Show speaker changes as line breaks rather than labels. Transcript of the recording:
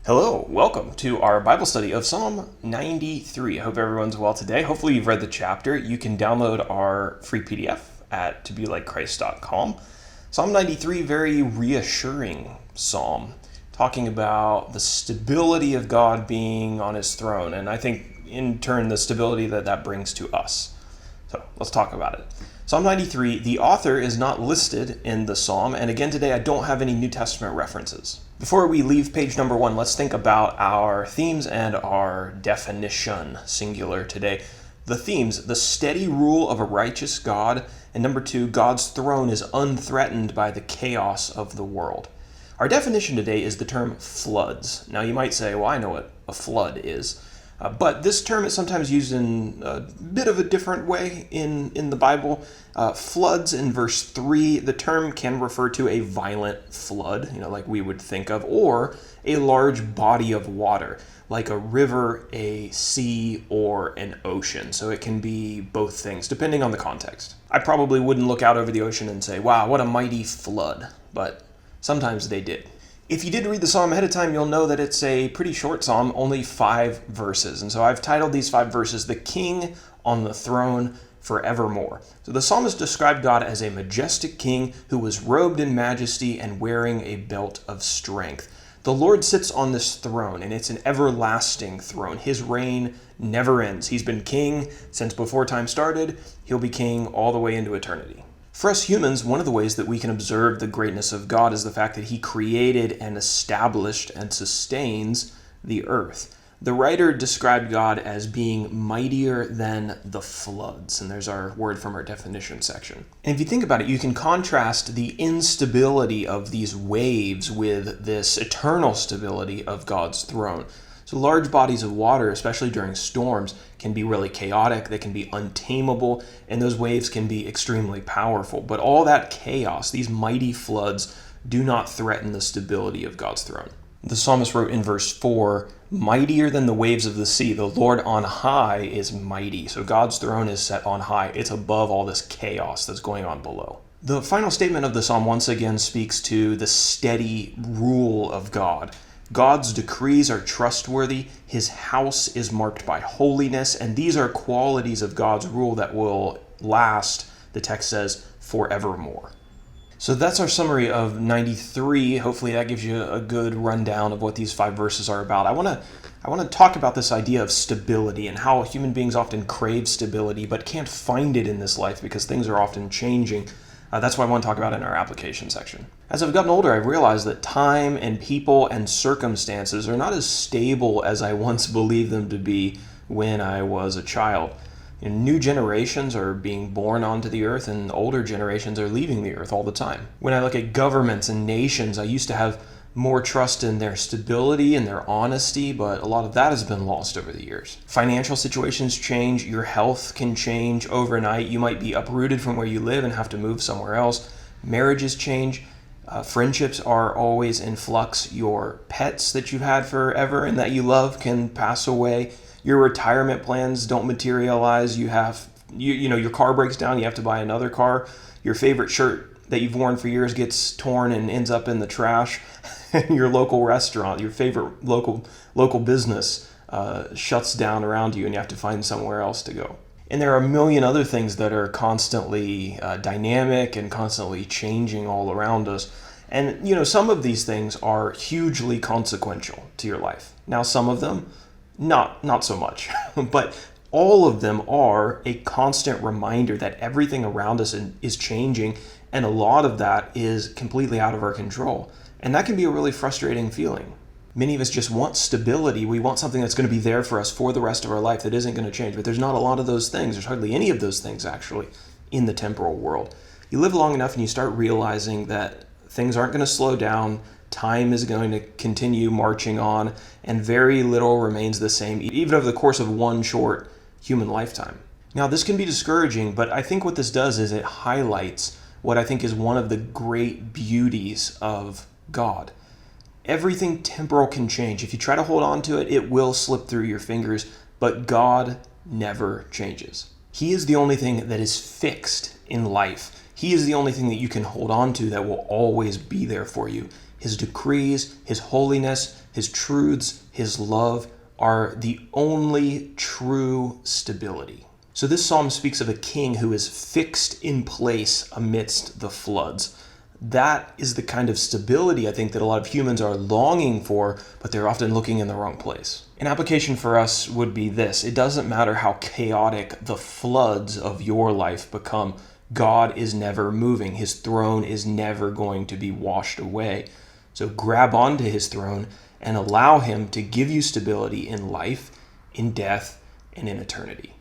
Hello, welcome to our Bible study of Psalm 93. I hope everyone's well today. Hopefully you've read the chapter. You can download our free PDF at tobelikechrist.com. Psalm 93, very reassuring psalm, talking about the stability of God being on his throne, and I think in turn the stability that brings to us. So let's talk about it. Psalm 93, the author is not listed in the psalm, and again today I don't have any New Testament references. Before we leave page number 1, let's think about our themes and our definition, singular today. The themes, the steady rule of a righteous God, and number 2, God's throne is unthreatened by the chaos of the world. Our definition today is the term floods. Now you might say, well, I know what a flood is. But this term is sometimes used in a bit of a different way in the Bible. Floods in verse 3, the term can refer to a violent flood, like we would think of, or a large body of water, like a river, a sea, or an ocean. So it can be both things, depending on the context. I probably wouldn't look out over the ocean and say, wow, what a mighty flood, but sometimes they did. If you did read the psalm ahead of time, you'll know that it's a pretty short psalm, only 5 verses. And so I've titled these 5 verses, The King on the Throne Forevermore. So the psalmist described God as a majestic king who was robed in majesty and wearing a belt of strength. The Lord sits on this throne, and it's an everlasting throne. His reign never ends. He's been king since before time started. He'll be king all the way into eternity. For us humans, one of the ways that we can observe the greatness of God is the fact that he created and established and sustains the earth. The writer described God as being mightier than the floods, and there's our word from our definition section. And if you think about it, you can contrast the instability of these waves with this eternal stability of God's throne. So large bodies of water, especially during storms, can be really chaotic, they can be untamable, and those waves can be extremely powerful. But all that chaos, these mighty floods, do not threaten the stability of God's throne. The psalmist wrote in verse 4, mightier than the waves of the sea, the Lord on high is mighty. So God's throne is set on high. It's above all this chaos that's going on below. The final statement of the psalm once again speaks to the steady rule of God. God's decrees are trustworthy, his house is marked by holiness, and these are qualities of God's rule that will last, the text says, forevermore. So that's our summary of 93. Hopefully that gives you a good rundown of what these 5 verses are about. I want to talk about this idea of stability and how human beings often crave stability but can't find it in this life because things are often changing. That's what I want to talk about in our application section. As I've gotten older, I've realized that time and people and circumstances are not as stable as I once believed them to be when I was a child. New generations are being born onto the earth and older generations are leaving the earth all the time. When I look at governments and nations, I used to have more trust in their stability and their honesty, but a lot of that has been lost over the years. Financial situations change, your health can change overnight. You might be uprooted from where you live and have to move somewhere else. Marriages change. Friendships are always in flux. Your pets that you've had forever and that you love can pass away. Your retirement plans don't materialize. Your car breaks down, you have to buy another car. Your favorite shirt that you've worn for years gets torn and ends up in the trash. Your local restaurant, your favorite local business shuts down around you and you have to find somewhere else to go. And there are a million other things that are constantly dynamic and constantly changing all around us. And, some of these things are hugely consequential to your life. Now, some of them, not so much. But all of them are a constant reminder that everything around us is changing, and a lot of that is completely out of our control. And that can be a really frustrating feeling. Many of us just want stability. We want something that's going to be there for us for the rest of our life that isn't going to change. But there's not a lot of those things. There's hardly any of those things, actually, in the temporal world. You live long enough and you start realizing that things aren't going to slow down. Time is going to continue marching on, and very little remains the same, even over the course of one short human lifetime. Now, this can be discouraging, but I think what this does is it highlights what I think is one of the great beauties of God. Everything temporal can change. If you try to hold on to it, it will slip through your fingers, but God never changes. He is the only thing that is fixed in life. He is the only thing that you can hold on to that will always be there for you. His decrees, his holiness, His truths, His love are the only true stability. So this psalm speaks of a king who is fixed in place amidst the floods. That is the kind of stability I think that a lot of humans are longing for, but they're often looking in the wrong place. An application for us would be this: it doesn't matter how chaotic the floods of your life become, God is never moving. His throne is never going to be washed away. So grab onto His throne and allow Him to give you stability in life, in death, and in eternity.